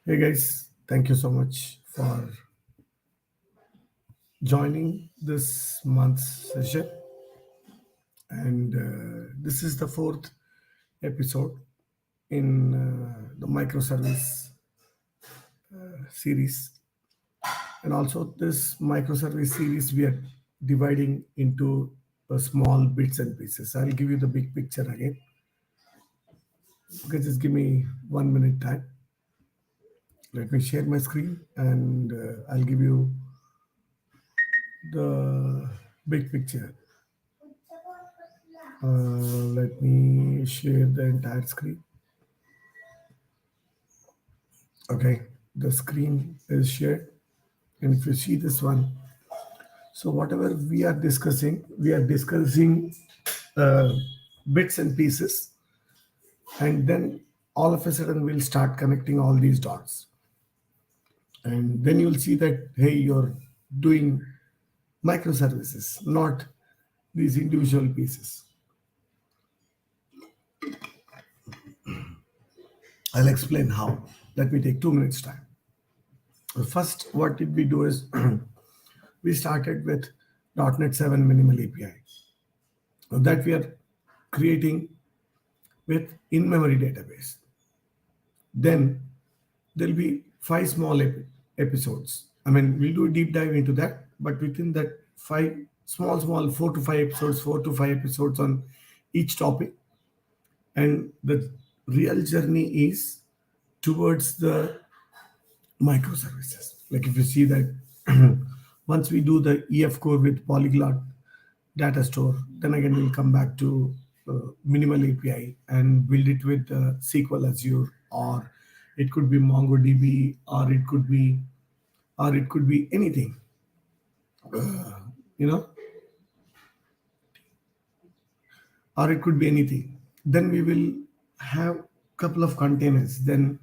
Hey guys, thank you so much for joining this month's session. And this is the fourth episode in the microservice series. And also, this microservice series we are dividing into small bits and pieces. I'll give you the big picture again. Okay, just give me 1 minute time. Let me share my screen and I'll give you the big picture. Let me share the entire screen. Okay, the screen is shared. And if you see this one, so whatever we are discussing uh, bits and pieces. And then all of a sudden we'll start connecting all these dots. And then you'll see that, hey, you're doing microservices, not these individual pieces. I'll explain how. Let me take 2 minutes time. First, what did we do is we started with .NET 7 minimal API that we are creating with in-memory database. Then there'll be 5 small episodes. I mean, we'll do a deep dive into that, but within that 5 small 4 to 5 episodes on each topic. And the real journey is towards the microservices. Like if you see that once we do the EF core with polyglot data store, then again we'll come back to minimal API and build it with SQL Azure, or it could be MongoDB, or it could be anything, or it could be anything. Then we will have couple of containers. Then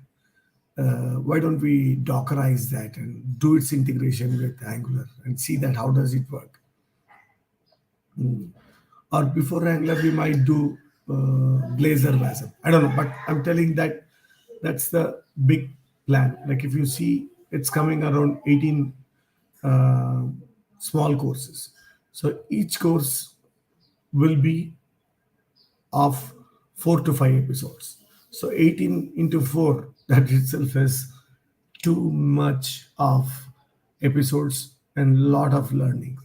why don't we Dockerize that and do its integration with Angular and see that how does it work? Or before Angular, we might do Blazor WASM. I don't know, but I'm telling that that's the big plan. Like if you see, it's coming around 18 small courses. So each course will be of 4 to 5 episodes. So 18 into 4, that itself is too much of episodes and lot of learning.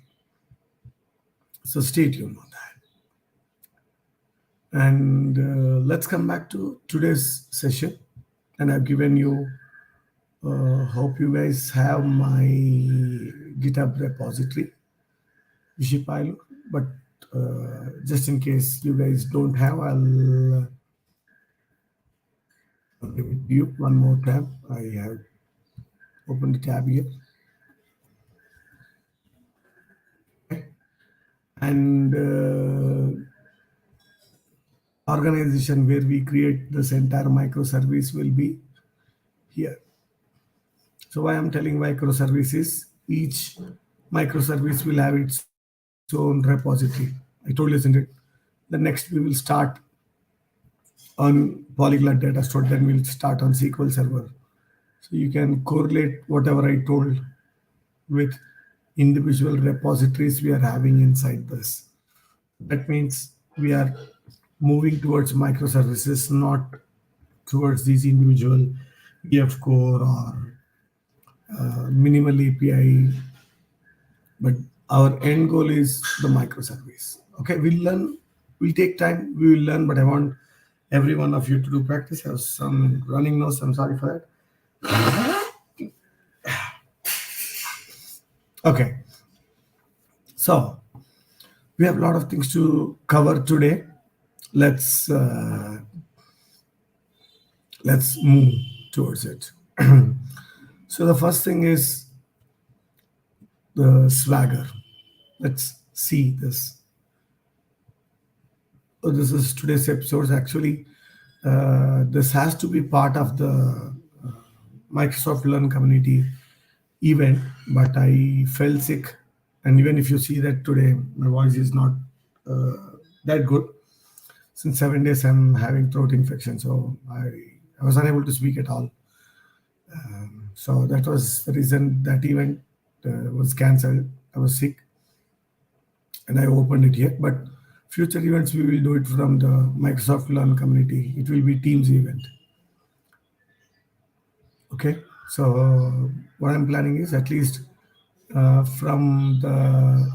So stay tuned on that. And let's come back to today's session. And I've given you, hope you guys have my GitHub repository, Vishipilo, but just in case you guys don't have, I'll give it to you one more time. I have opened the tab here. Okay. And organization where we create this entire microservice will be here. So why I'm telling microservices, each microservice will have its own repository. I told you, isn't it? The next we will start on Polyglot Data Store, then we'll start on SQL Server. So you can correlate whatever I told with individual repositories we are having inside this. That means we are moving towards microservices, not towards these individual EF core or minimal API. But our end goal is the microservice. Okay, we'll take time, we will learn, but I want every one of you to do practice. I have some running nose, I'm sorry for that. Okay, so we have a lot of things to cover today. Let's move towards it. So the first thing is the Swagger. Let's see this. So this is today's episode. Actually, this has to be part of the Microsoft Learn community event, but I fell sick. And even if you see that today, my voice is not that good. Since 7 days, I'm having throat infection, so I was unable to speak at all. So that was the reason that event was cancelled. I was sick and I opened it here. But future events, we will do it from the Microsoft Learn community. It will be Teams event. Okay. So what I'm planning is at least from the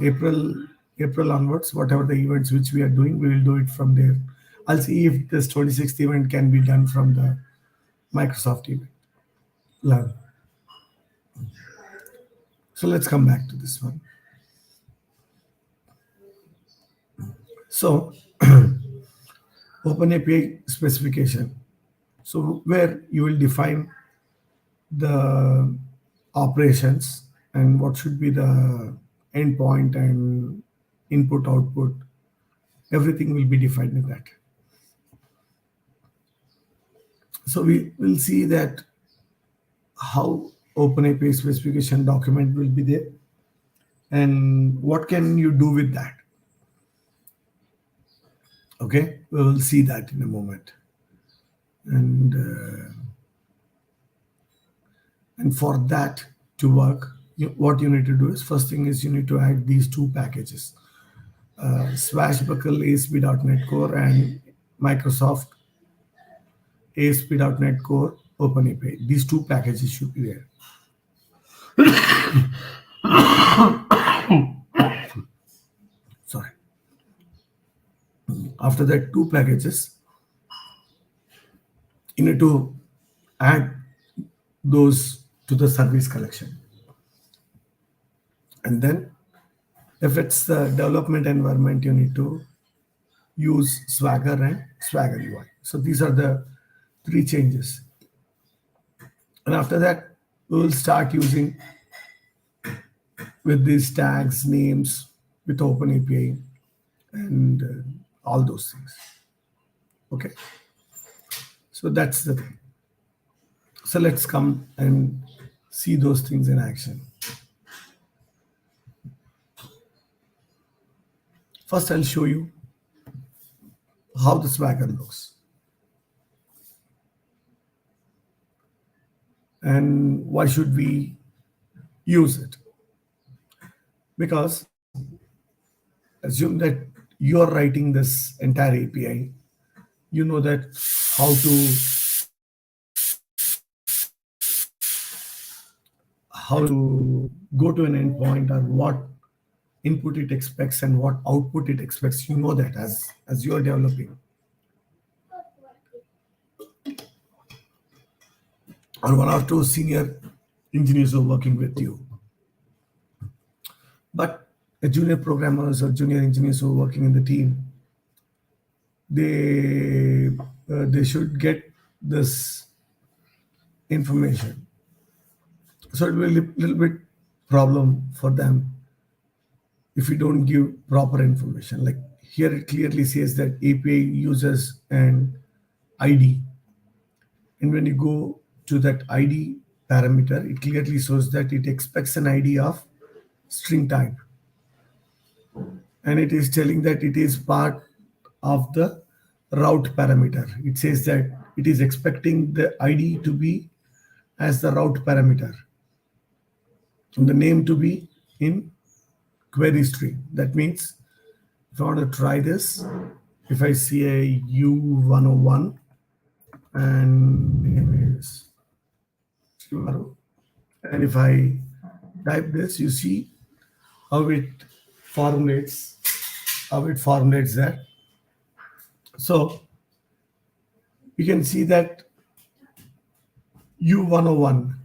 April onwards, whatever the events which we are doing, we will do it from there. I'll see if this 26th event can be done from the Microsoft event. Learn. So let's come back to this one. So Open API specification. So where you will define the operations and what should be the endpoint and input output. Everything will be defined in that. So we will see that how Open API specification document will be there and what can you do with that. Okay, we will see that in a moment. And for that to work, what you need to do is first thing is you need to add these two packages, Swashbuckle ASP.NET Core and Microsoft ASP.NET Core OpenAPI. These two packages should be there. Sorry. After that, two packages, you need to add those to the service collection. And then if it's the development environment, you need to use Swagger and Swagger UI. So these are the three changes. And after that, we will start using with these tags, names, with OpenAPI and all those things. Okay. So that's the thing. So let's come and see those things in action. First, I'll show you how the Swagger looks. And why should we use it? Because assume that you're writing this entire API, you know that how to go to an endpoint or what input it expects and what output it expects. You know that as you're developing. Or one or two senior engineers who are working with you. But junior programmers or junior engineers who are working in the team, they should get this information. So it will be a little bit problem for them if you don't give proper information. Like here it clearly says that API uses an ID. And when you go to that ID parameter, it clearly shows that it expects an ID of string type. And it is telling that it is part of the route parameter. It says that it is expecting the ID to be as the route parameter and the name to be in query string. That means if I want to try this, if I see a U101 and name is and if I type this, you see how it formulates that. So you can see that U101,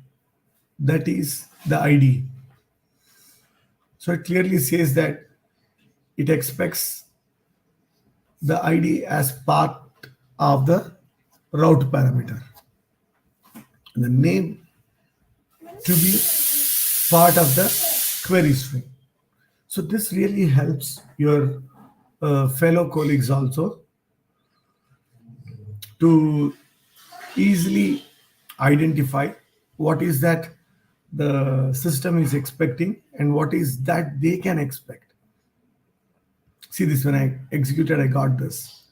that is the ID. So it clearly says that it expects the ID as part of the route parameter. And the name to be part of the query string. So this really helps your fellow colleagues also to easily identify what is that the system is expecting and what is that they can expect. See this, when I executed, I got this.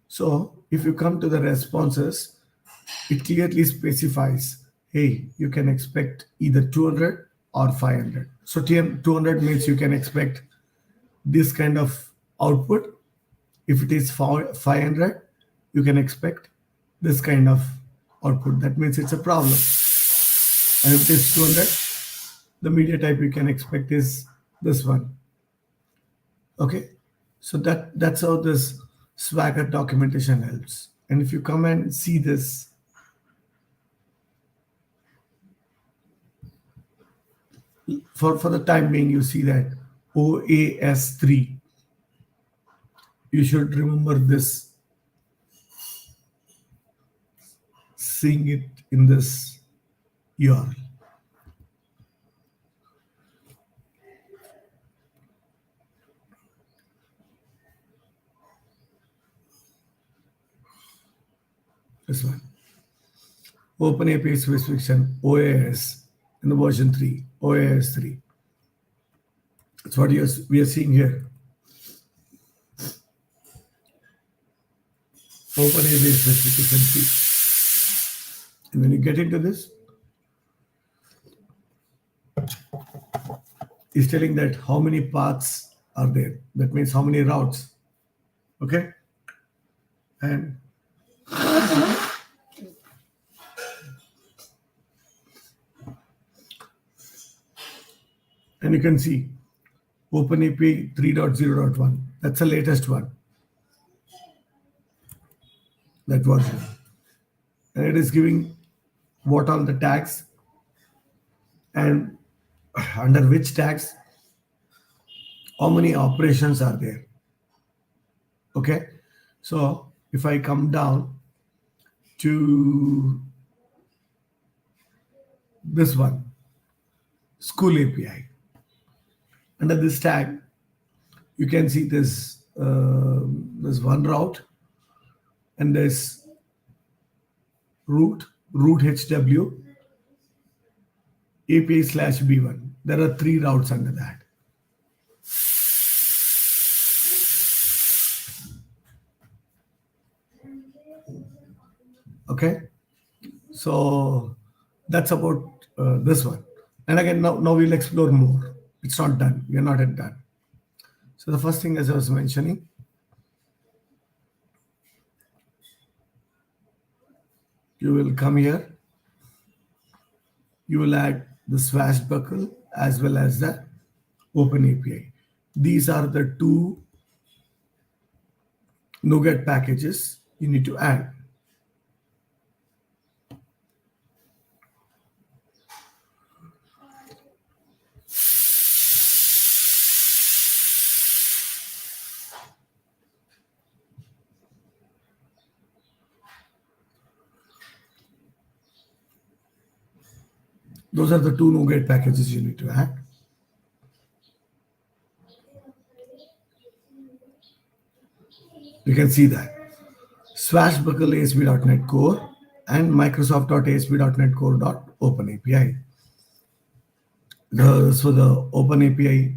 So if you come to the responses, it clearly specifies hey, you can expect either 200 or 500. So 200 means you can expect this kind of output. If it is 500, you can expect this kind of output. That means it's a problem. And if it is 200, the media type you can expect is this one. Okay, so that's how this Swagger documentation helps. And if you come and see this, for the time being, you see that OAS3. You should remember this, seeing it in this URL. This one. Open API specification OAS in the version 3, OAS 3. That's what we are seeing here. Open API specification 3. And when you get into this, it's telling that how many paths are there. That means how many routes. Okay? And you can see OpenAPI 3.0.1. That's the latest one. That version. And it is giving what are the tags and under which tags, how many operations are there. Okay. So if I come down to this one, school API, under this tag, you can see this one route and this root HW API /B1. There are 3 routes under that. Okay, so that's about this one. And again, now we'll explore more. It's not done. We are not yet done. So the first thing, as I was mentioning, you will come here. You will add the swashbuckle as well as the Open API. These are the 2 NuGet packages you need to add. Those are the 2 NuGet packages you need to add. You can see that swashbuckle ASP.NET Core and Microsoft.ASP.NET Core.OpenAPI. So the OpenAPI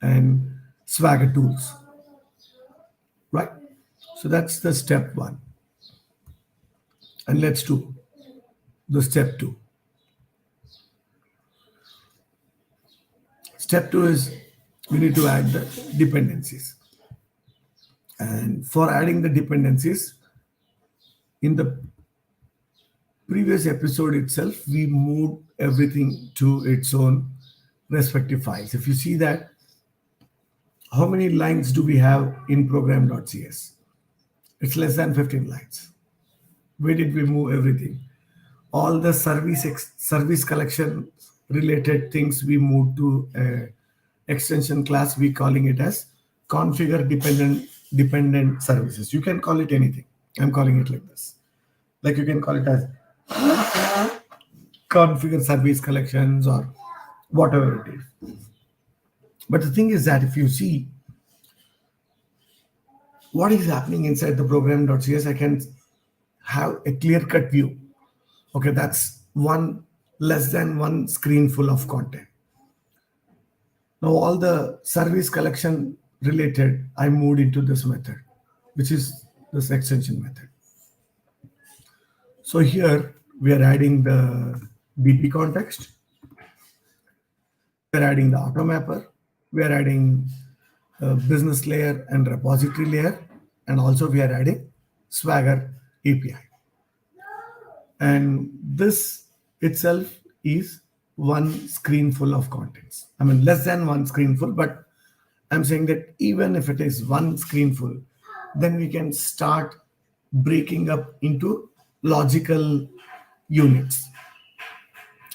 and Swagger tools, right? So that's the step 1. And let's do the step 2. Step 2 is we need to add the dependencies. And for adding the dependencies, in the previous episode itself, we moved everything to its own respective files. If you see that, how many lines do we have in program.cs? It's less than 15 lines. Where did we move everything? All the service collection related things we moved to extension class. We calling it as configure dependent services. You can call it anything. I'm calling it like this. Like you can call it as configure service collections or whatever it is. But the thing is that if you see what is happening inside the program.cs, I can have a clear-cut view. Okay, that's less than one screen full of content. Now all the service collection related, I moved into this method, which is this extension method. So here We are adding the BP context. We are adding the auto mapper. We are adding business layer and repository layer. And also we are adding Swagger API. And this itself is one screen full of contents. I mean, less than one screen full, but I'm saying that even if it is one screen full, then we can start breaking up into logical units.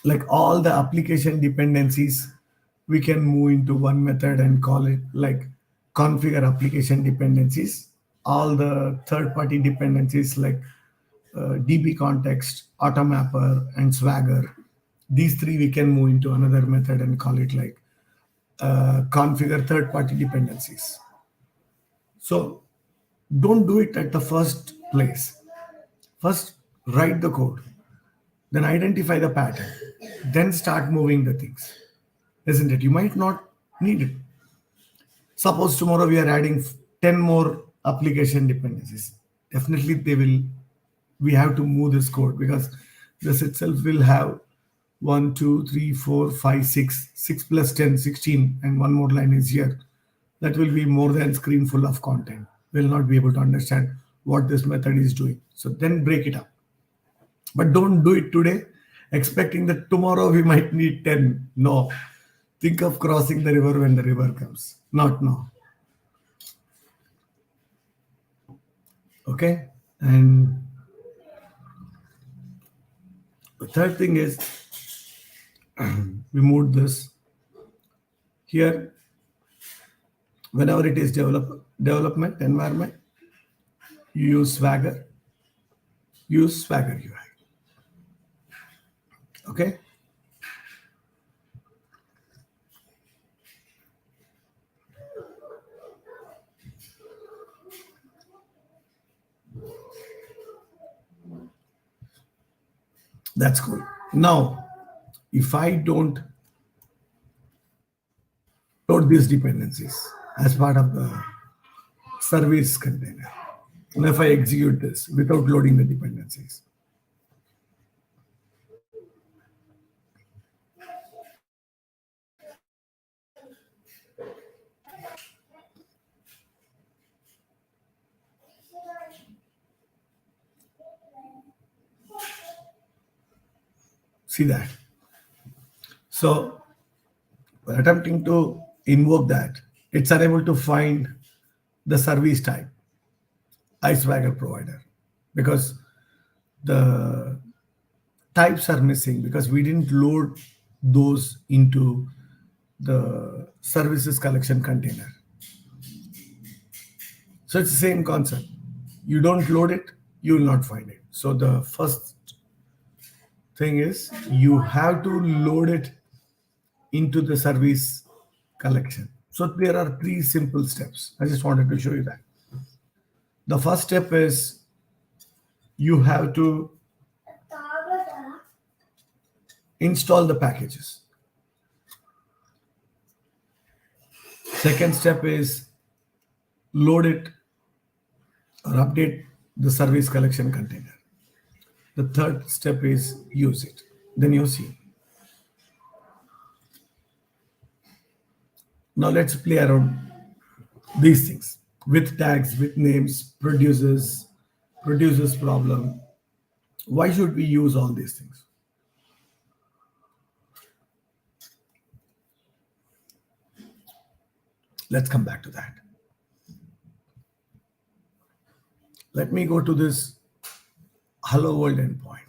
Like all the application dependencies, we can move into one method and call it like configure application dependencies. All the third-party dependencies like DB context, automapper, and Swagger. These three we can move into another method and call it like configure third-party dependencies. So don't do it at the first place. First, write the code, then identify the pattern, then start moving the things. Isn't it? You might not need it. Suppose tomorrow we are adding 10 more application dependencies. Definitely we have to move this code because this itself will have 1, 2, 3, 4, 5, 6, 6 plus 10, 16, and one more line is here. That will be more than screen full of content. We'll not be able to understand what this method is doing. So then break it up. But don't do it today, expecting that tomorrow we might need 10. No. Think of crossing the river when the river comes, not now. Okay? And the third thing is we moved this here. Whenever it is development environment, you use Swagger UI. Okay? That's cool. Now, if I don't load these dependencies as part of the service container, and if I execute this without loading the dependencies, see that. So we're attempting to invoke that. It's unable to find the service type, iSwagger provider, because the types are missing because we didn't load those into the services collection container. So it's the same concept. You don't load it, you will not find it. So the first thing is you have to load it into the service collection. So there are 3 simple steps. I just wanted to show you that. The first step is you have to install the packages. Second step is load it or update the service collection container. The third step is use it. Then you see. Now let's play around these things. WithTags, WithNames, ProducesProblem. Why should we use all these things? Let's come back to that. Let me go to this hello world endpoint.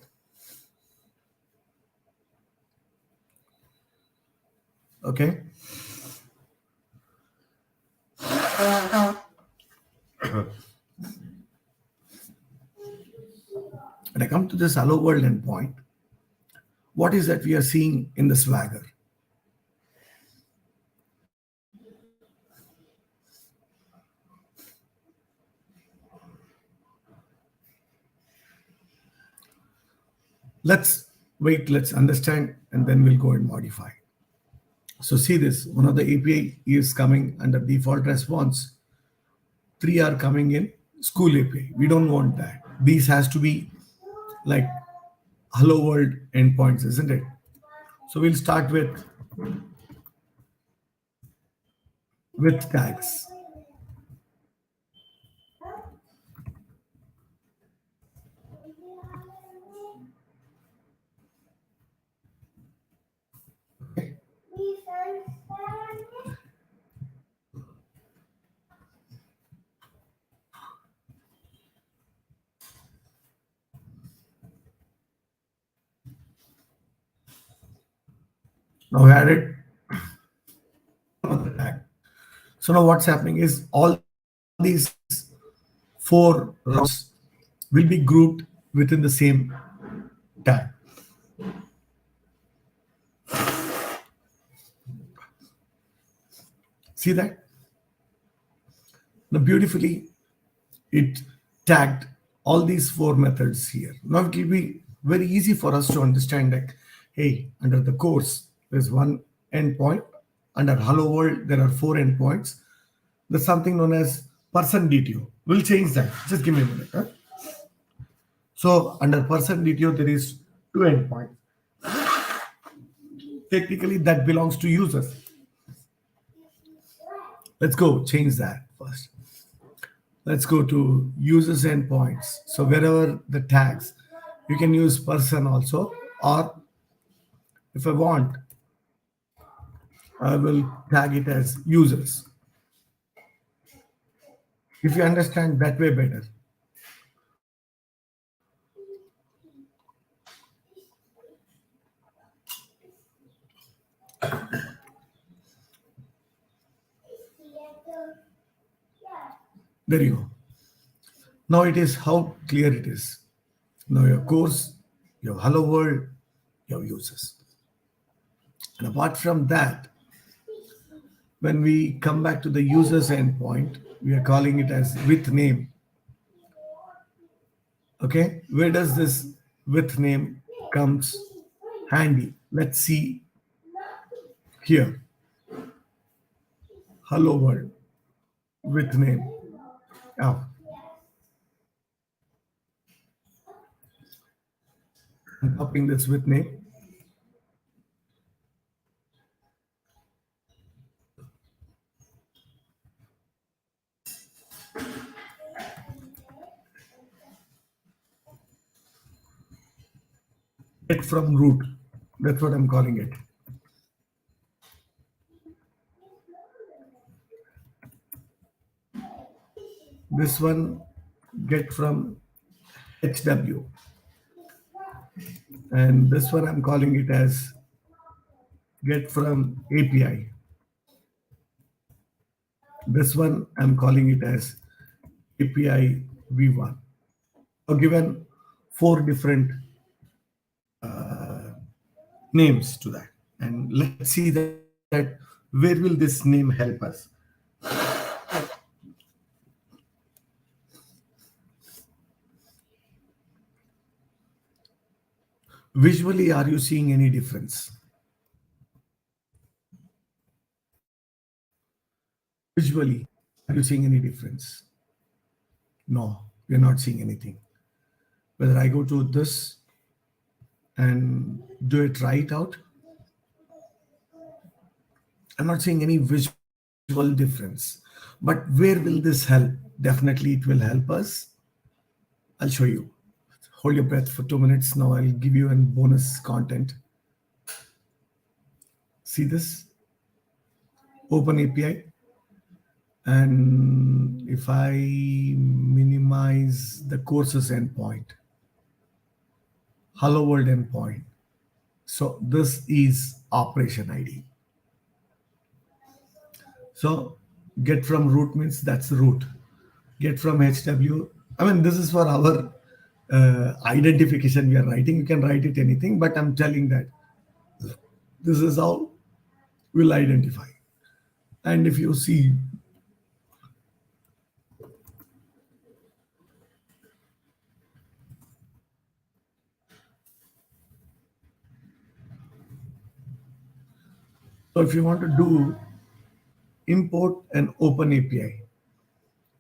Okay. When I come to this hello world endpoint, what is that we are seeing in the Swagger? Let's wait, let's understand, and then we'll go and modify. So see this, one of the API is coming under default response. 3 are coming in school API. We don't want that. These has to be like hello world endpoints, isn't it? So we'll start with tags. Now we added the tag. So now what's happening is all these four rows will be grouped within the same tag. See that? Now beautifully it tagged all these four methods here. Now it will be very easy for us to understand that, hey, under the course, there's one endpoint. Under hello world, there are four endpoints. There's something known as person DTO. We'll change that. Just give me a minute. Huh? So under person DTO, there is two endpoints. Technically, that belongs to users. Let's go change that first. Let's go to users endpoints. So wherever the tags, you can use person also, or if I want, I will tag it as users. If you understand that way better. There you go. Now it is how clear it is. Now your course, your hello world, your users. And apart from that, when we come back to the users endpoint, we are calling it as with name. Okay, where does this with name comes handy? Let's see here. Hello world with name. Oh, I'm copying this with name. Get from root. That's what I'm calling it. This one get from HW. And this one I'm calling it as get from API. This one I'm calling it as API V1. So given four different names to that. And let's see that where will this name help us? Visually, are you seeing any difference? Visually, are you seeing any difference? No, we're not seeing anything. Whether I go to this and do it right out, I'm not seeing any visual difference. But where will this help? Definitely it will help us. I'll show you. Hold your breath for 2 minutes. Now I'll give you a bonus content. See this? Open API. And if I minimize the courses endpoint, hello world endpoint. So this is operation ID. So get from root means that's root. Get from HW. I mean, this is for our identification we are writing. You can write it anything, but I'm telling that this is how we'll identify. And if you see, so if you want to do import an open API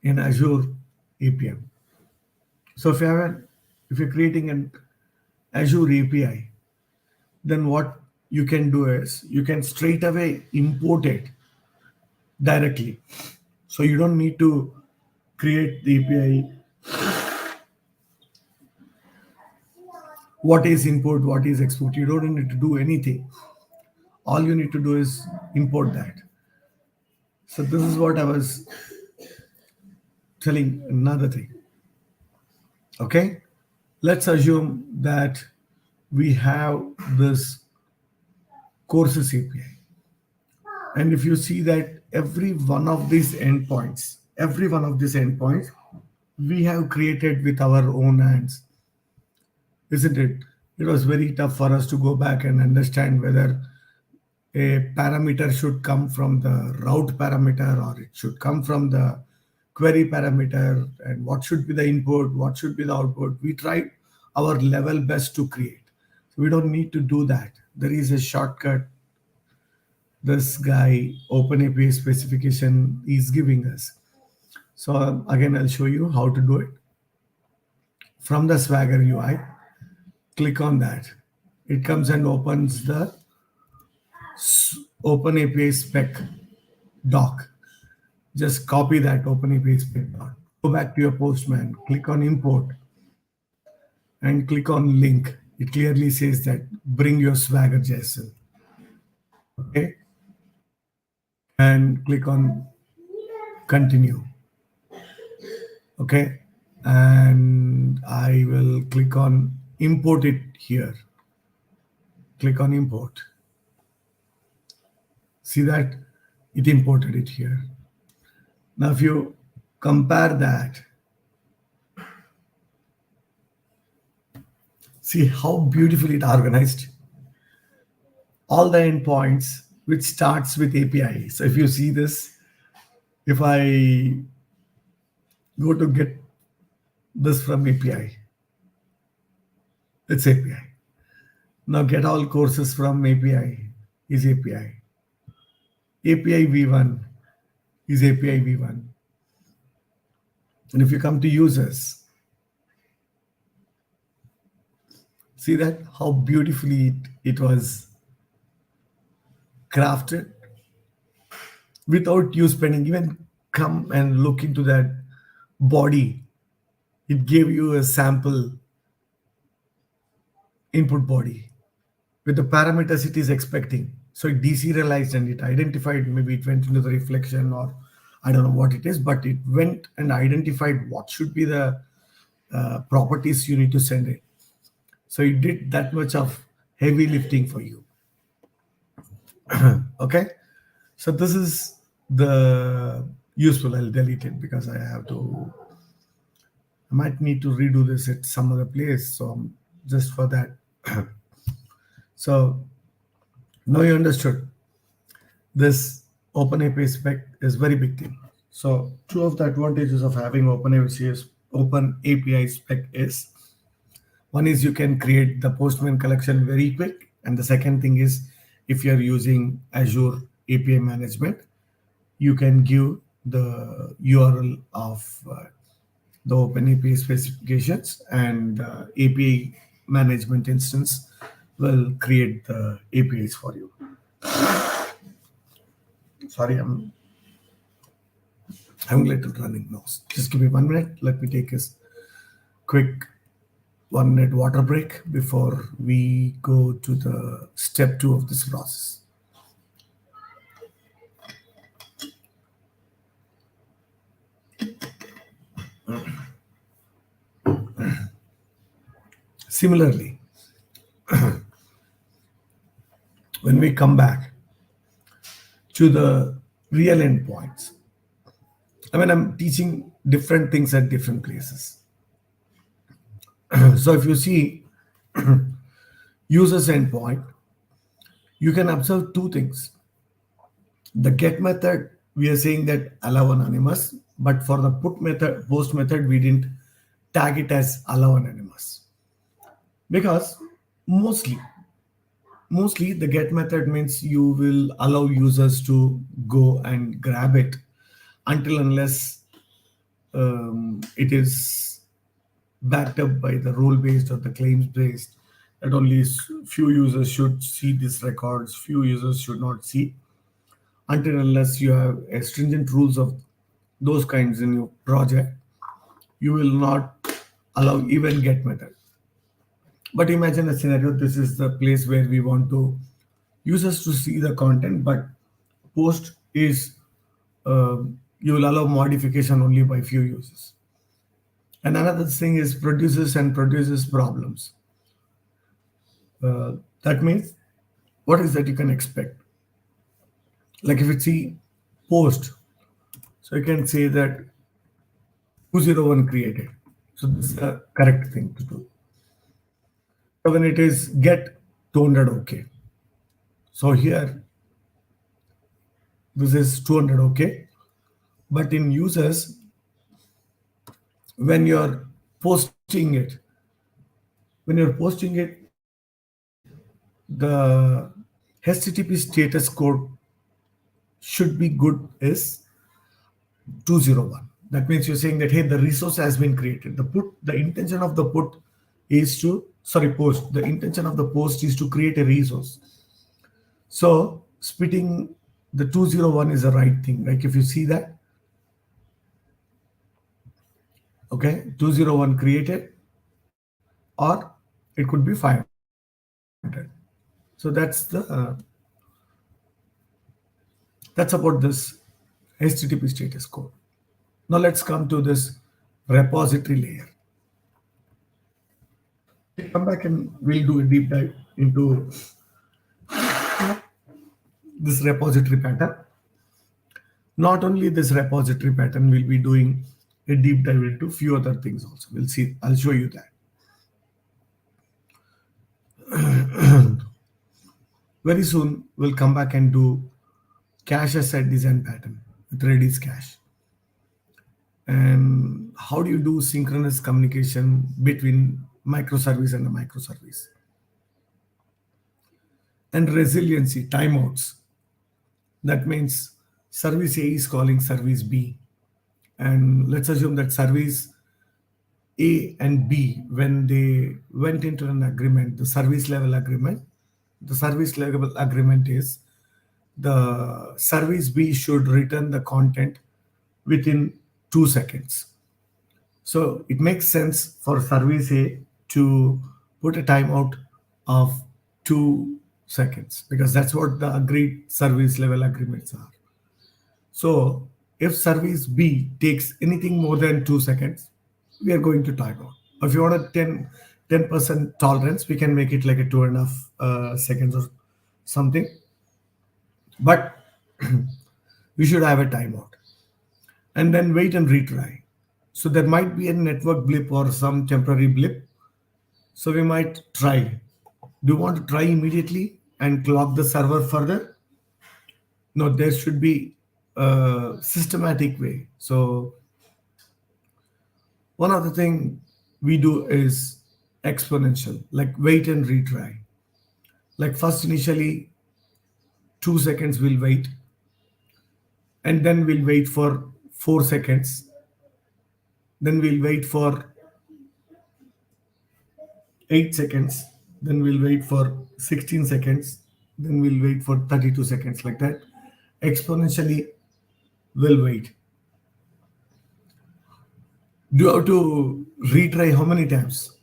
in Azure APM. So if you're creating Azure API, then what you can do is you can straight away import it directly. So you don't need to create the API. What is import, what is export? You don't need to do anything. All you need to do is import that. So this is what I was telling another thing. Okay, let's assume that we have this courses API. And if you see that every one of these endpoints, we have created with our own hands, isn't it? It was very tough for us to go back and understand whether a parameter should come from the route parameter or it should come from the query parameter, and what should be the input, what should be the output. We tried our level best to create. So we don't need to do that. There is a shortcut this guy OpenAPI specification is giving us. So again, I'll show you how to do it. From the Swagger UI, click on that. It comes and opens the OpenAPI spec doc. Just copy that OpenAPI spec doc. Go back to your Postman, click on import, and click on link. It clearly says that bring your Swagger JSON. Okay. And click on continue. Okay. And I will click on import it here. Click on import. See that it imported it here. Now, if you compare that, see how beautifully it organized. All the endpoints which starts with API. So if you see this, if I go to get this from API, it's API. Now get all courses from API is API. API v1 is API v1. And if you come to users, see that how beautifully it was crafted without you spending, even come and look into that body. It gave you a sample input body with the parameters it is expecting. So it deserialized and it identified, maybe it went into the reflection or I don't know what it is, but it went and identified what should be the properties you need to send it. So it did that much of heavy lifting for you. Okay. So this is the useful. I'll delete it because I might need to redo this at some other place. So just for that. So now you understood this OpenAPI spec is very big thing. So two of the advantages of having OpenAPI spec is, one is you can create the Postman collection very quick. And the second thing is, if you're using Azure API management, you can give the URL of the OpenAPI specifications, and API management instance will create the APIs for you. Sorry, I'm having a little running nose. Just give me 1 minute. Let me take a quick 1 minute water break before we go to the step 2 of this process. Similarly, when we come back to the real endpoints, I mean, I'm teaching different things at different places. So if you see users endpoint, you can observe two things. The get method, we are saying that allow anonymous, but for the post method, we didn't tag it as allow anonymous, because mostly the get method means you will allow users to go and grab it until unless it is backed up by the role based or the claims based that only few users should see these records, few users should not see. Until unless you have a stringent rules of those kinds in your project, you will not allow even get method. But imagine a scenario, this is the place where we want to users to see the content, but post is you will allow modification only by few users. And another thing is produces and produces problems. That means what is that you can expect? Like if you see post, so you can say that 201 created. So this is the correct thing to do. So when it is get 200 okay. So here this is 200 okay. But in users, when you're posting it, the HTTP status code should be good is 201. That means you're saying that hey, the resource has been created. The intention of the put is to post. The intention of the post is to create a resource. So splitting the 201 is the right thing. Like if you see that, okay, 201 created, or it could be 500. So that's about this HTTP status code. Now let's come to this repository layer. We'll come back and we'll do a deep dive into this repository pattern. Not only this repository pattern, we'll be doing a deep dive into few other things also. We'll see. I'll show you that. Very soon, we'll come back and do cache asset design pattern with Redis cache. And how do you do synchronous communication between microservice and a microservice? And resiliency, timeouts. That means service A is calling service B. And let's assume that service A and B, when they went into an agreement, the service level agreement is the service B should return the content within 2 seconds. So it makes sense for service A to put a timeout of 2 seconds because that's what the agreed service level agreements are. So if service B takes anything more than 2 seconds, we are going to timeout. If you want a 10% tolerance, we can make it like a 2.5 seconds or something. But we should have a timeout. And then wait and retry. So there might be a network blip or some temporary blip. So we might try. Do you want to try immediately and clock the server further? No, there should be a systematic way. So one of the thing we do is exponential, like wait and retry. Like first initially 2 seconds we'll wait, and then we'll wait for 4 seconds. Then we'll wait for 8 seconds. Then we'll wait for 16 seconds. Then we'll wait for 32 seconds, like that. Exponentially we'll wait. Do you have to retry how many times?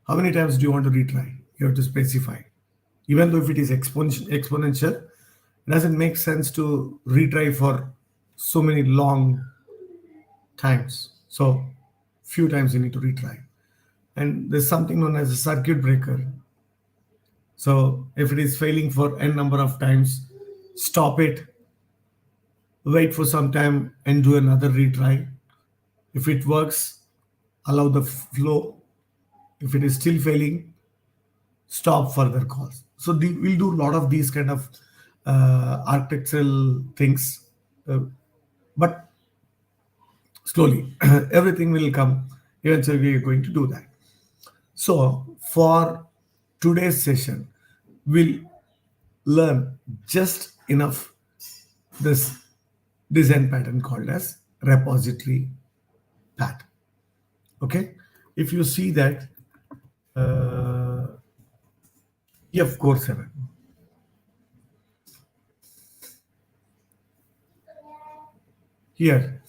How many times do you want to retry? You have to specify. Even though if it is exponential, it doesn't make sense to retry for so many long times. So few times you need to retry. And there's something known as a circuit breaker. So if it is failing for n number of times, stop it, wait for some time and do another retry. If it works, allow the flow. If it is still failing, stop further calls. So we'll do a lot of these kind of architectural things, but slowly everything will come. Eventually we are going to do that. So for today's session, we'll learn just enough this design pattern called as repository pattern. Okay, if you see that uh, F core 7. Here,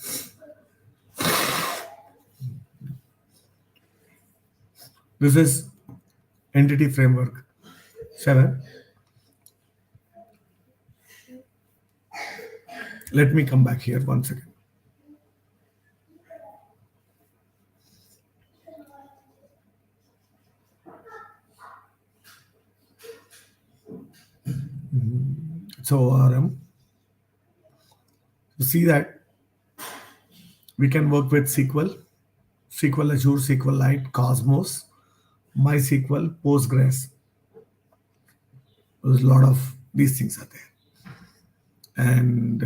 this is entity framework 7. Let me come back here once again. So ORM, you see that we can work with SQL, SQL Azure, SQLite, Cosmos, MySQL, Postgres. There's a lot of these things are there. And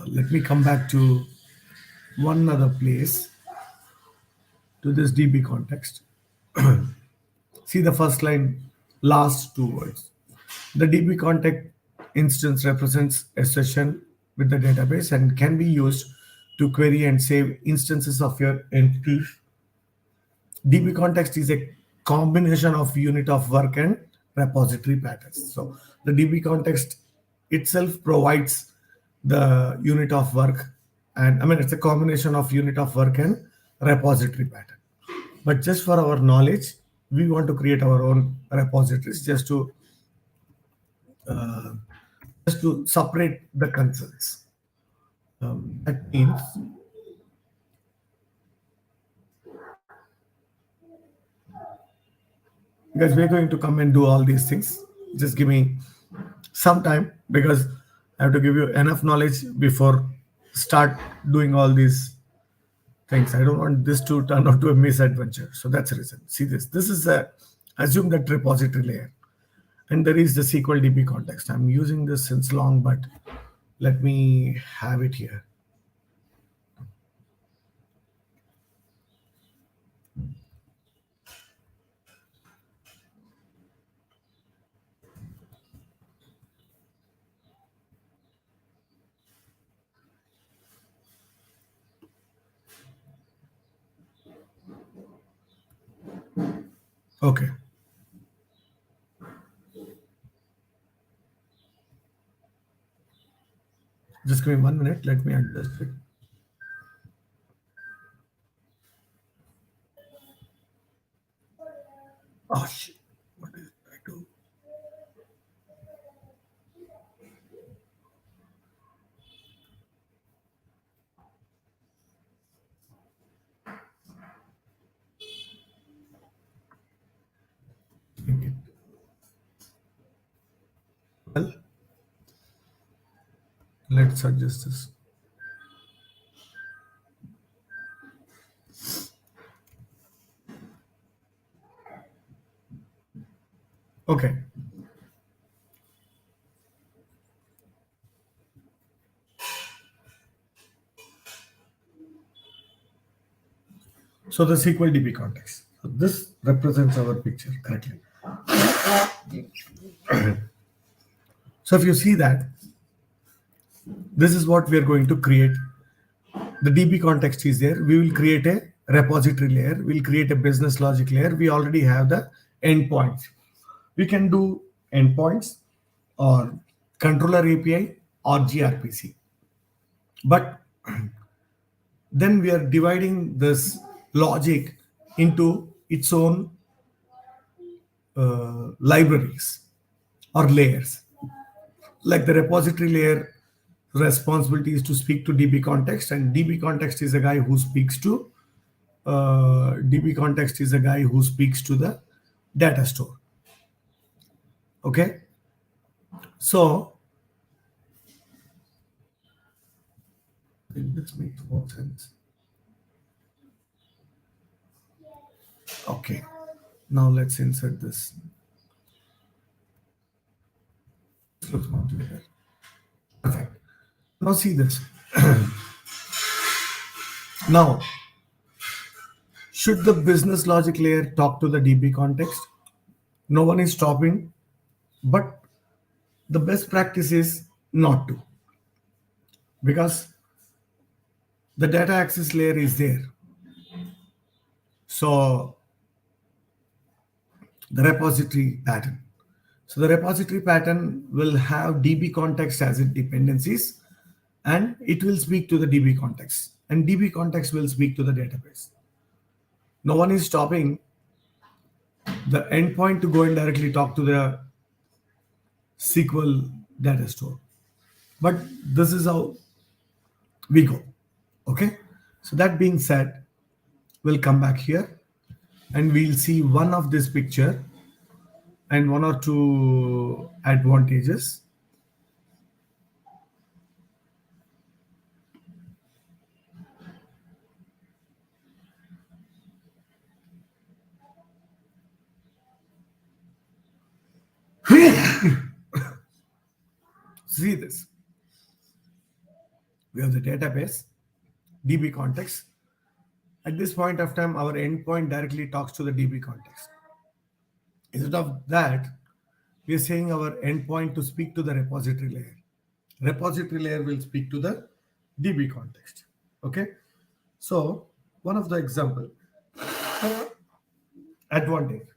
let me come back to one other place, to this DB context. See the first line, last two words. The DB context instance represents a session with the database and can be used to query and save instances of your entities. DB context is a combination of unit of work and repository patterns. So the DB context itself provides the unit of work, and I mean it's a combination of unit of work and repository pattern. But just for our knowledge, we want to create our own repositories just to separate the concerns. That means guys, we're going to come and do all these things. Just give me some time because I have to give you enough knowledge before start doing all these things. I don't want this to turn out to a misadventure. So that's the reason. See this. This is a assume that repository layer. And there is the SQL DB context. I'm using this since long, but let me have it here. Okay. Just give me 1 minute. Let me adjust it. Oh, shit. What did I do? Well, let's adjust this. Okay. So the SQL DB context. So this represents our picture correctly. So if you see that, this is what we are going to create. The DB context is there. We will create a repository layer. We'll create a business logic layer. We already have the endpoints. We can do endpoints or controller API or gRPC. But then we are dividing this logic into its own libraries or layers. Like the repository layer responsibility is to speak to DB context, and DB context is a guy who speaks to DB context is a guy who speaks to the data store. Okay, so I think this makes more sense. Okay, now let's insert this. This looks more clear. Perfect. Now see this. Now, should the business logic layer talk to the DB context? No one is stopping, but the best practice is not to, because the data access layer is there. So the repository pattern. So the repository pattern will have DB context as its dependencies, and it will speak to the DB context, and DB context will speak to the database. No one is stopping the endpoint to go and directly talk to the SQL data store. But this is how we go. Okay. So that being said, we'll come back here and we'll see one of this picture and one or two advantages. See this. We have the database, DB context. At this point of time, our endpoint directly talks to the DB context. Instead of that, we are saying our endpoint to speak to the repository layer. Repository layer will speak to the DB context. Okay. So one of the example advantage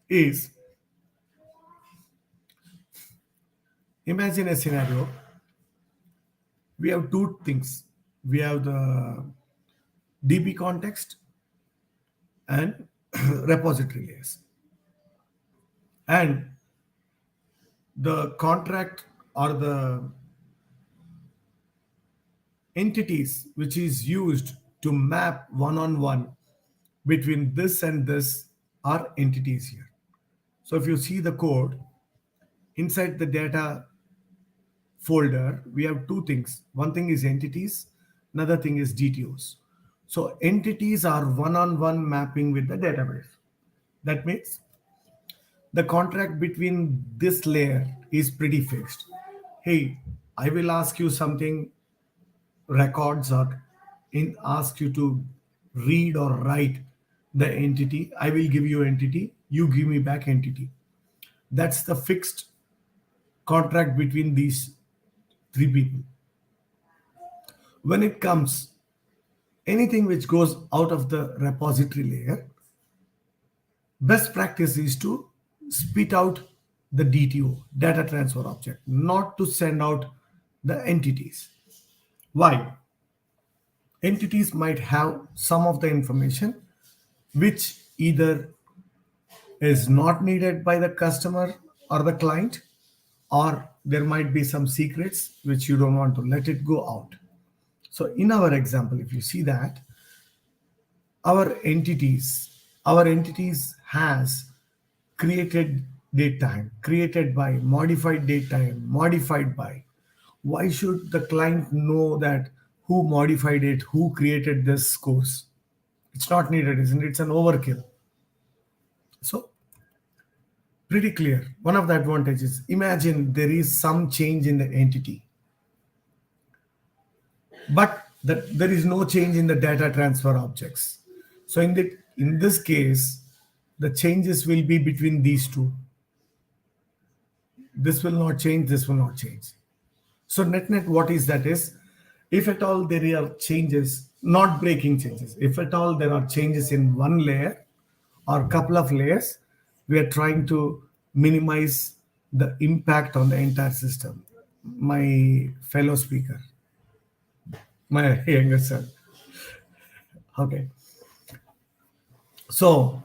is, imagine a scenario. We have two things. We have the DB context and repository layers. And the contract or the entities which is used to map one-on-one between this and this are entities here. So if you see the code inside the data folder, we have two things. One thing is entities, another thing is DTOs. So entities are one-on-one mapping with the database. That means the contract between this layer is pretty fixed. Hey, I will ask you something, records, or ask you to read or write the entity. I will give you entity, you give me back entity. That's the fixed contract between these three people. When it comes anything which goes out of the repository layer, best practice is to spit out the DTO, data transfer object, not to send out the entities. Why? Entities might have some of the information which either is not needed by the customer or the client, or there might be some secrets which you don't want to let it go out. So in our example, if you see that our entities has created date time, created by, modified date time, modified by. Why should the client know that who modified it, who created this course? It's not needed, isn't it? It's an overkill. So pretty clear. One of the advantages, imagine there is some change in the entity, but there is no change in the data transfer objects. So in this case, the changes will be between these two. This will not change, this will not change. So net, what is that is, if at all there are changes, not breaking changes, if at all there are changes in one layer or couple of layers, we are trying to minimize the impact on the entire system. My fellow speaker, my younger son. Okay. So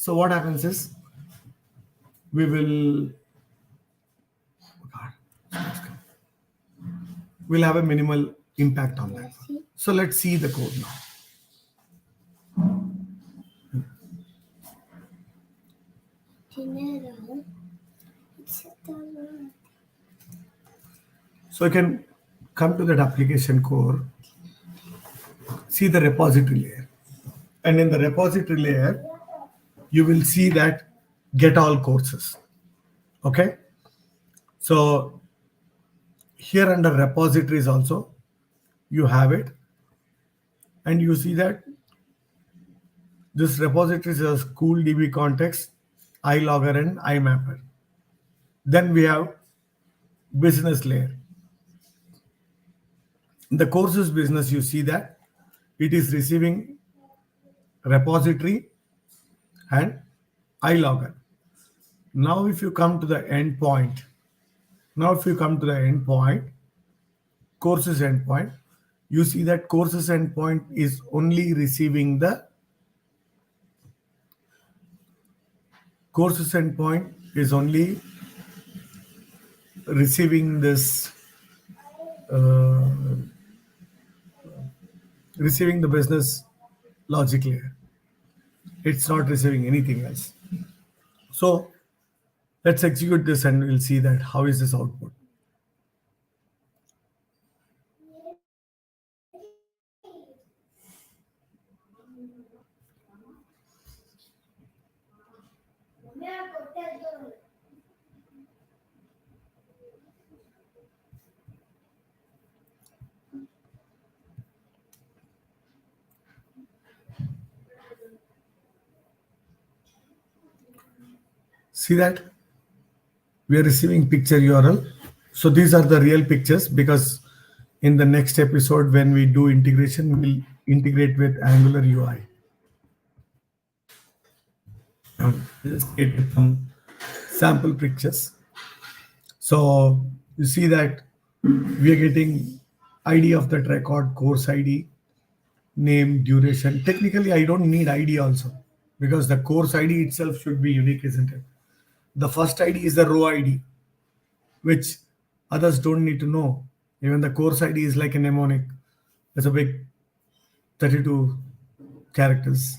what happens is, we will we'll have a minimal impact on that. So let's see the code now. So you can come to that application core, see the repository layer, and in the repository layer you will see that get all courses. Okay, so here under repositories also you have it, and you see that this repository is school DB context, iLogger and IMapper. Then we have business layer. In the courses business, you see that it is receiving repository and iLogger. Now if you come to the endpoint, now if you come to the endpoint, courses endpoint, you see that courses endpoint is only receiving the courses endpoint is only receiving this uh, receiving the business logic layer. It's not receiving anything else. So let's execute this and we'll see that how is this output. See that we are receiving picture URL. So these are the real pictures because in the next episode when we do integration, we'll integrate with Angular UI. Just create some sample pictures. So you see that we are getting ID of that record, course ID, name, duration. Technically, I don't need ID also because the course ID itself should be unique, isn't it? The first ID is the row ID, which others don't need to know. Even the course ID is like a mnemonic. It's a big 32 characters.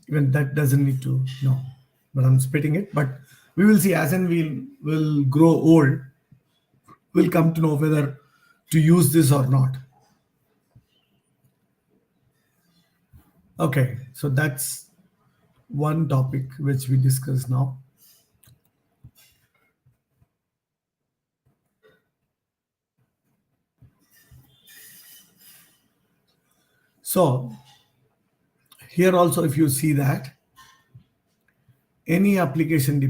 Even that doesn't need to know. But I'm splitting it. But we will see as and we'll grow old, we'll come to know whether to use this or not. Okay, so that's one topic which we discuss now. So here also, if you see that any application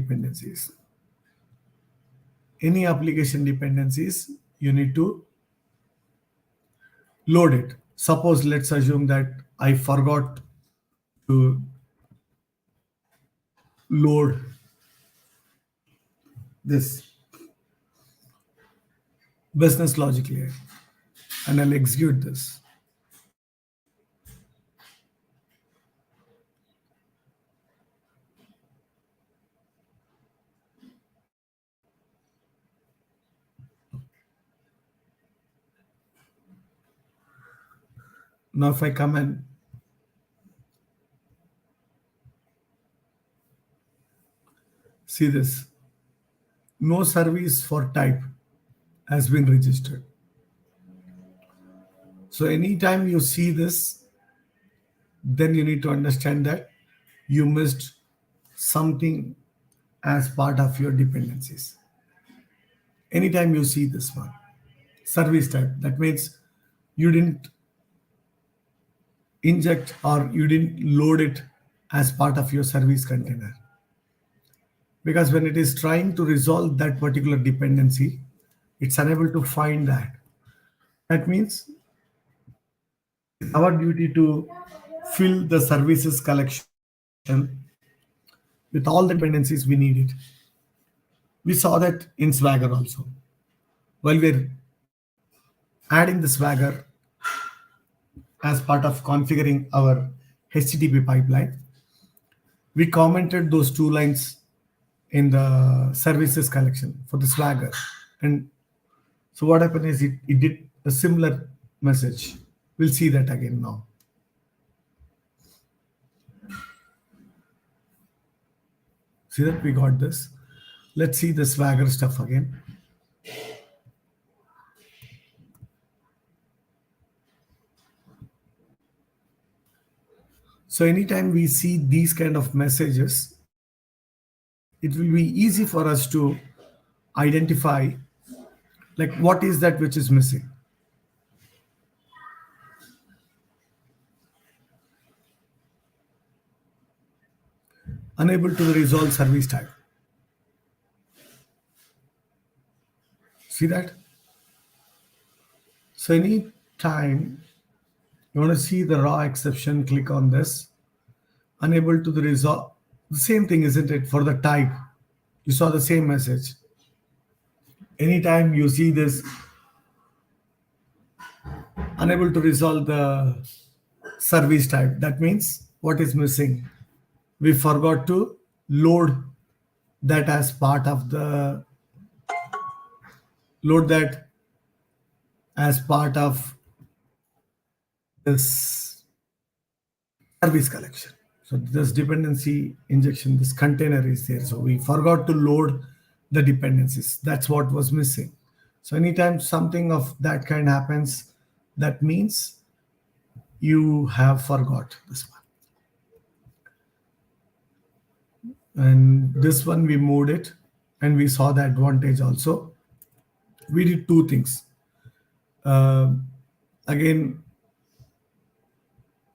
dependencies, you need to load it. Suppose let's assume that I forgot to load this business logic layer and I'll execute this. Now if I come and see this, no service for type has been registered. So anytime you see this, then you need to understand that you missed something as part of your dependencies. Anytime you see this one, service type, that means you didn't inject or you didn't load it as part of your service container. Because when it is trying to resolve that particular dependency, it's unable to find that. That means it's our duty to fill the services collection with all the dependencies we needed. We saw that in Swagger also. While we're adding the Swagger as part of configuring our HTTP pipeline, we commented those 2 lines in the services collection for the Swagger. And so what happened is it did a similar message. We'll see that again now. See that we got this. Let's see the Swagger stuff again. So anytime we see these kind of messages, it will be easy for us to identify like what is that which is missing. Unable to resolve service type. See that? So any time you want to see the raw exception, click on this unable to the resolve. The same thing, isn't it? For the type, you saw the same message. Anytime you see this, unable to resolve the service type, that means what is missing? We forgot to load that as part of the load that as part of this service collection. So this dependency injection, this container is there. So we forgot to load the dependencies. That's what was missing. So anytime something of that kind happens, that means you have forgot this one. And this one we moved it, and we saw the advantage also. We did two things. Again,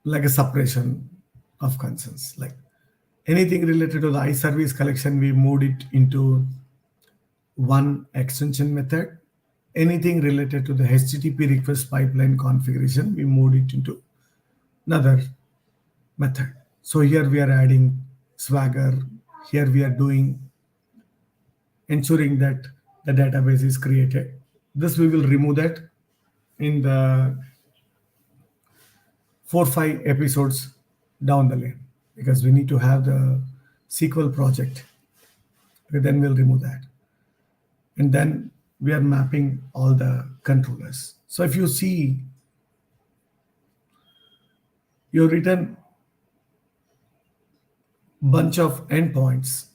like a separation of concerns, like anything related to the iService collection, we moved it into one extension method. Anything related to the HTTP request pipeline configuration, we moved it into another method. So here we are adding Swagger. Here we are ensuring that the database is created. This we will remove that in the 4-5 episodes down the lane, because we need to have the SQL project. Then we'll remove that. And then we are mapping all the controllers. So if you see, you've written bunch of endpoints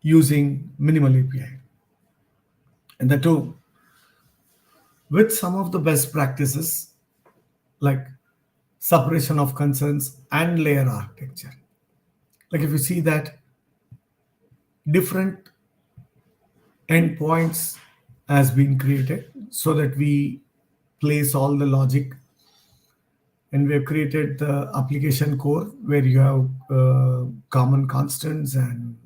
using minimal API. And the two, with some of the best practices like separation of concerns and layer architecture. Like if you see that different endpoints has been created so that we place all the logic, and we have created the application core where you have common constants and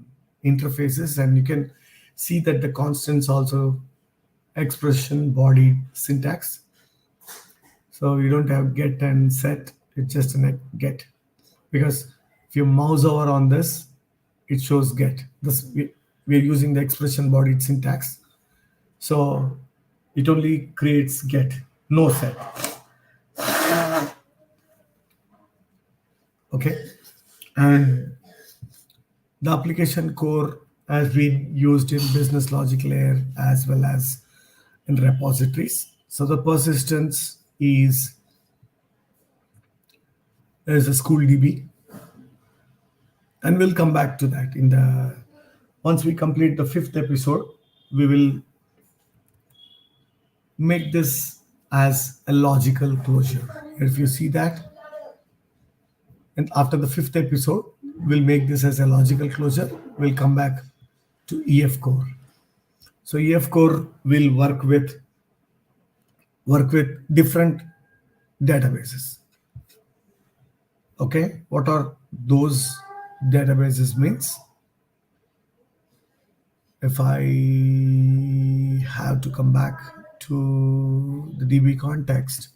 interfaces, and you can see that the constants also expression body syntax. So you don't have get and set, it's just a get, because if you mouse over on this, it shows get. This we're using the expression body syntax, so it only creates get, no set. Okay, and the application core has been used in business logic layer as well as in repositories. So the persistence is a school DB, and we'll come back to that in the once we complete the 5th episode. We will make this as a logical closure. If you see that, and after the 5th episode, we'll make this as a logical closure. We'll come back to EF core. So EF core will work with different databases. Okay, what are those databases means? If I have to come back to the DB context,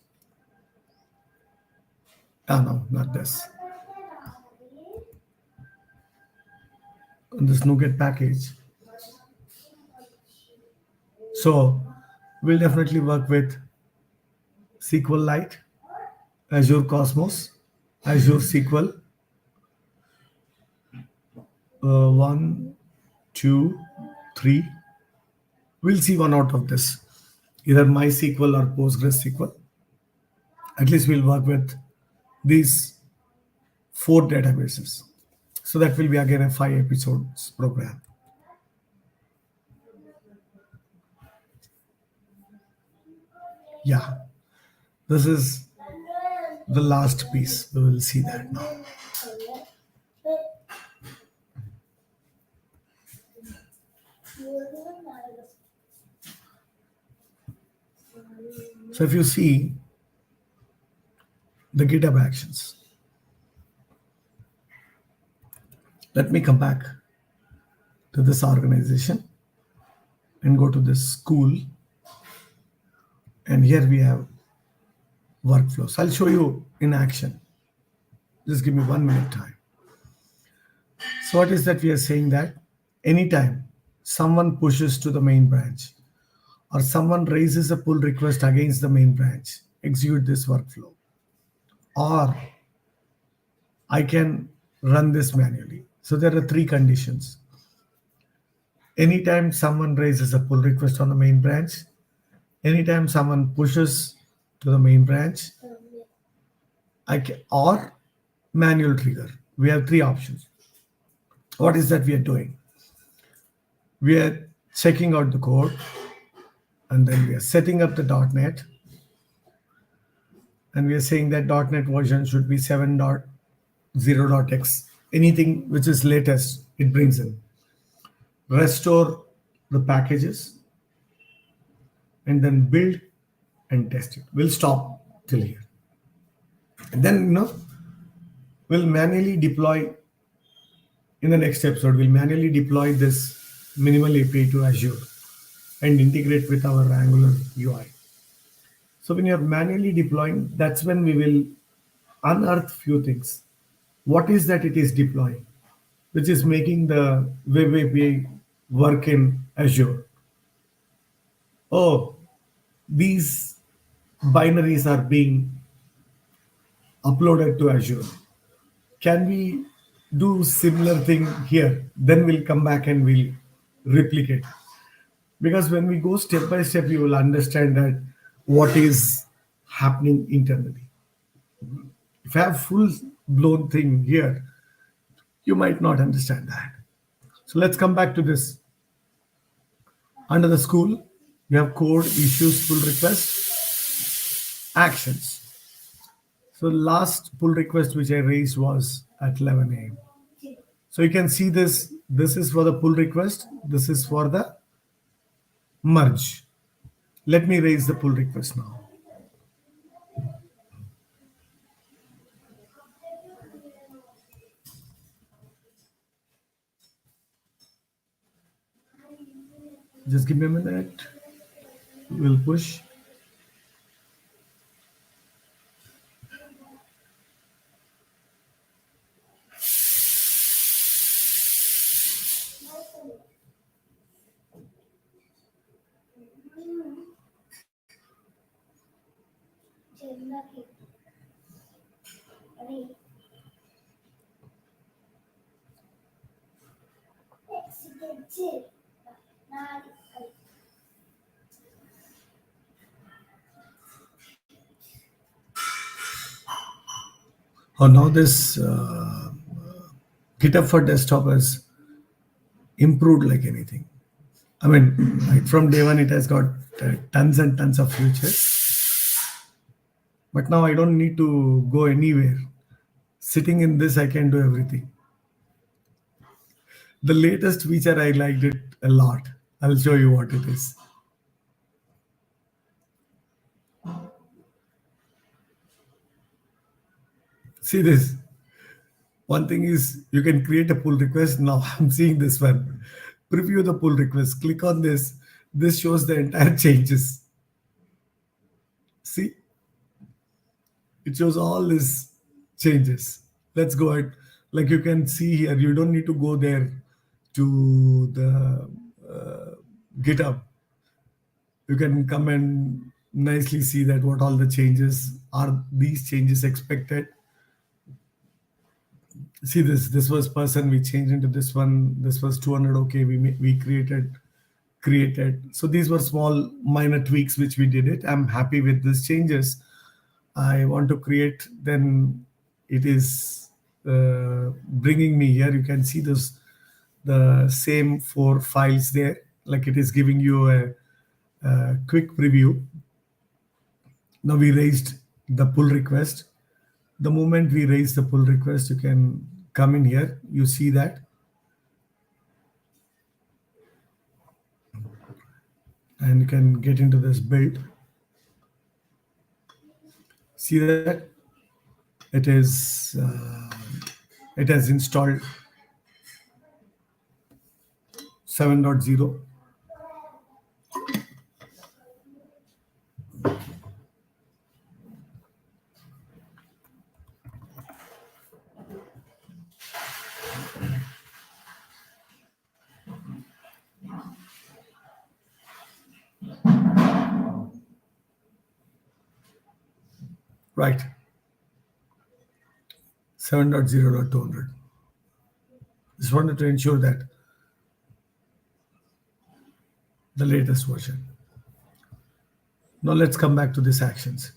no, not this. This NuGet package. So we'll definitely work with SQLite, Azure Cosmos, Azure SQL. 1, 2, 3. We'll see one out of this, either MySQL or PostgreSQL. At least we'll work with these 4 databases. So that will be again a 5 episodes program. Yeah, this is the last piece. We will see that now. So if you see the GitHub Actions, let me come back to this organization and go to this school. And here we have workflows. I'll show you in action. Just give me 1 minute time. So what is that we are saying that anytime someone pushes to the main branch or someone raises a pull request against the main branch, execute this workflow. Or I can run this manually. So there are three conditions. Anytime someone raises a pull request on the main branch, anytime someone pushes to the main branch, I can, or manual trigger. We have three options. What is that we are doing? We are checking out the code and then we are setting up the .NET and we are saying that .NET version should be 7.0.x. Anything which is latest, it brings in. Restore the packages and then build and test it. We'll stop till here. And then, we'll manually deploy in the next episode, we'll manually deploy this minimal API to Azure and integrate with our Angular UI. So when you're manually deploying, that's when we will unearth few things. What is that it is deploying, which is making the web API work in Azure? Oh, these binaries are being uploaded to Azure. Can we do similar thing here? Then we'll come back and we'll replicate. Because when we go step by step, you will understand that what is happening internally. If I have full blown thing here, you might not understand that. So let's come back to this. Under the school, we have code, issues, pull request, actions. So last pull request which I raised was at 11 a.m. So you can see this. This is for the pull request. This is for the merge. Let me raise the pull request now. Just give me a minute. We'll push. Oh, now this GitHub for desktop has improved like anything. I mean, right from day one, it has got tons and tons of features. But now I don't need to go anywhere. Sitting in this, I can do everything. The latest feature, I liked it a lot. I'll show you what it is. See this. One thing is you can create a pull request. Now I'm seeing this one. Preview the pull request. Click on this. This shows the entire changes. See, it shows all these changes. Let's go ahead. Like you can see here, you don't need to go there to the GitHub. You can come and nicely see that what all the changes are. These changes expected. See this was person, we changed into this one. This was 200. Okay, we created. So these were small minor tweaks which we did it. I'm happy with these changes. I want to create, then it is bringing me here. You can see the same 4 files there, like it is giving you a quick preview. Now we raised the pull request. The moment we raise the pull request, you can come in here. You see that. And you can get into this build. See that it is it has installed 7.0. Right. 7.0.200. Just wanted to ensure that the latest version. Now let's come back to these actions.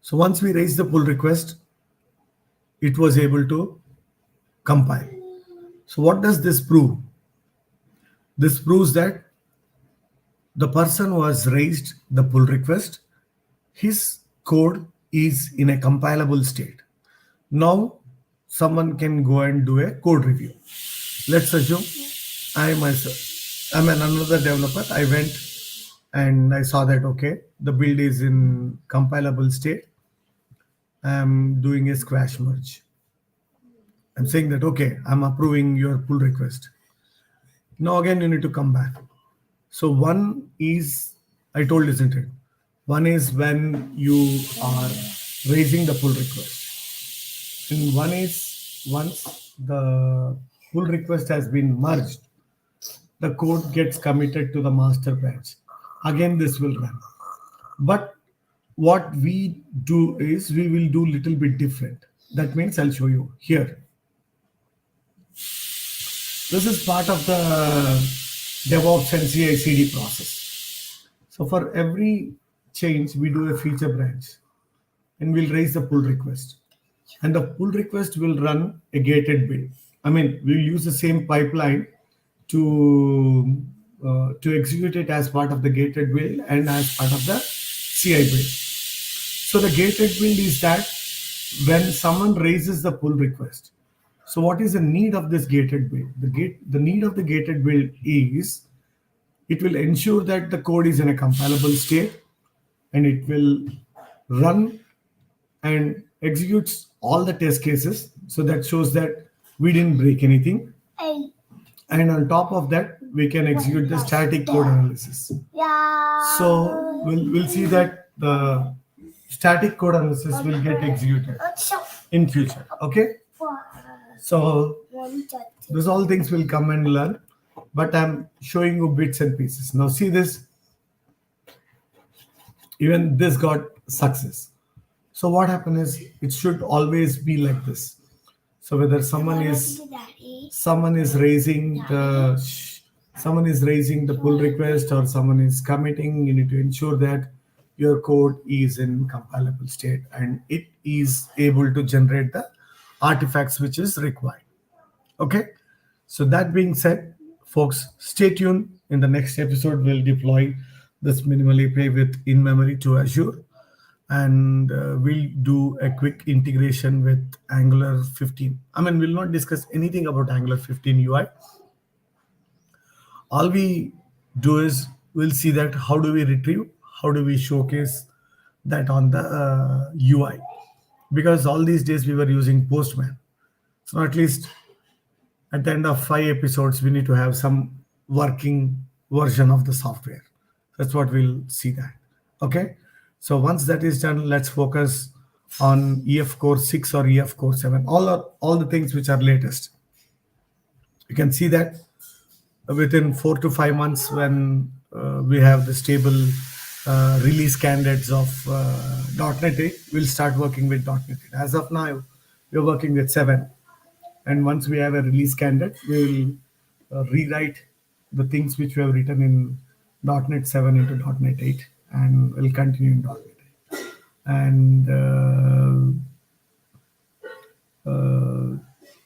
So once we raised the pull request, it was able to compile. So what does this prove? This proves that the person who has raised the pull request, his code is in a compilable state. Now someone can go and do a code review. Let's assume I myself, I'm another developer. I went and I saw that okay, the build is in compilable state. I'm doing a squash merge. I'm saying that okay, I'm approving your pull request. Now again you need to come back. So one is, I told, isn't it? One is when you are raising the pull request. And one is once the pull request has been merged, the code gets committed to the master branch. Again, this will run. But what we do is we will do little bit different. That means I'll show you here. This is part of the DevOps and CI/CD process. So for every change, we do a feature branch and we'll raise the pull request. And the pull request will run a gated build. I mean, we'll use the same pipeline to execute it as part of the gated build and as part of the CI build. So the gated build is that when someone raises the pull request. So what is the need of this gated build? The need of the gated build is it will ensure that the code is in a compilable state and it will run and executes all the test cases. So that shows that we didn't break anything. And on top of that, we can execute the static code analysis. So we'll see that the static code analysis will get executed in future. Okay. So those all things will come and learn, but I'm showing you bits and pieces. Now see this, even this got success. So what happened is it should always be like this. So whether someone is raising the pull request or someone is committing, you need to ensure that your code is in compilable state and it is able to generate the artifacts which is required. Okay. So that being said, folks, stay tuned. In the next episode, we'll deploy this minimal API with in-memory to Azure. And we'll do a quick integration with Angular 15. I mean, we'll not discuss anything about Angular 15 UI. All we do is we'll see that how do we retrieve, how do we showcase that on the UI. Because all these days we were using Postman. So at least at the end of 5 episodes, we need to have some working version of the software. That's what we'll see that. Okay. So once that is done, let's focus on EF Core 6 or EF Core 7, all the things which are latest. You can see that within 4 to 5 months when we have the stable release candidates of .NET 8, we'll start working with .NET 8. As of now, we're working with 7. And once we have a release candidate, we will rewrite the things which we have written in .NET 7 into .NET 8. And we'll continue in .NET 8. And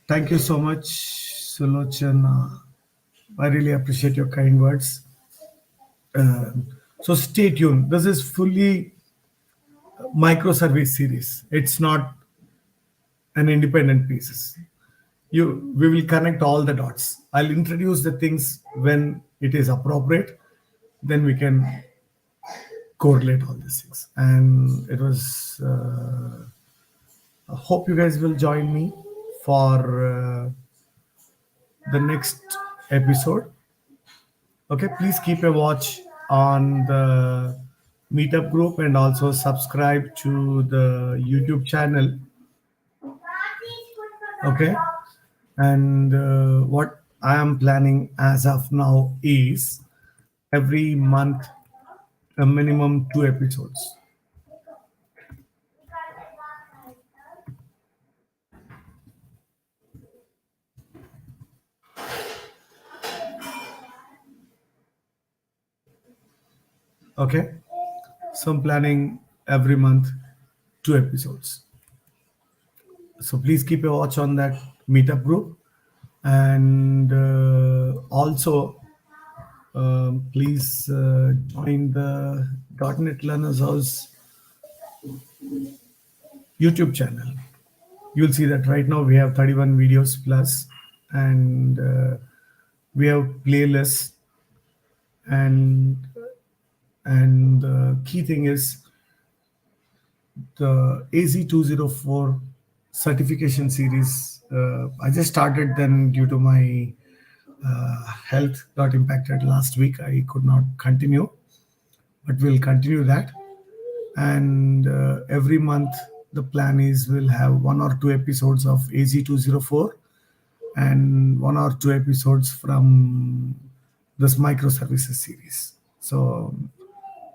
thank you so much, Sulochan. I really appreciate your kind words. So stay tuned. This is fully microservice series. It's not an independent pieces. We will connect all the dots. I'll introduce the things when it is appropriate. Then we can correlate all these things. And it was, I hope you guys will join me for the next episode. Okay, please keep a watch on the meetup group and also subscribe to the YouTube channel. Okay, and what I am planning as of now is every month a minimum 2 episodes. Okay, so I'm planning every month 2 episodes. So please keep a watch on that meetup group, and also please join the .NET Learners House YouTube channel. You'll see that right now we have 31 videos plus, and we have playlists, and the key thing is the AZ204 certification series. I just started then due to my health got impacted last week. I could not continue, but we'll continue that. And every month, the plan is we'll have 1 or 2 episodes of AZ204 and 1 or 2 episodes from this microservices series. So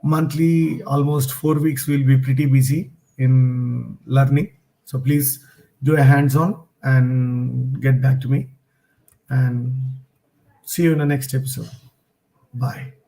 monthly, almost 4 weeks, we'll be pretty busy in learning. So please do a hands-on and get back to me. And see you in the next episode. Bye.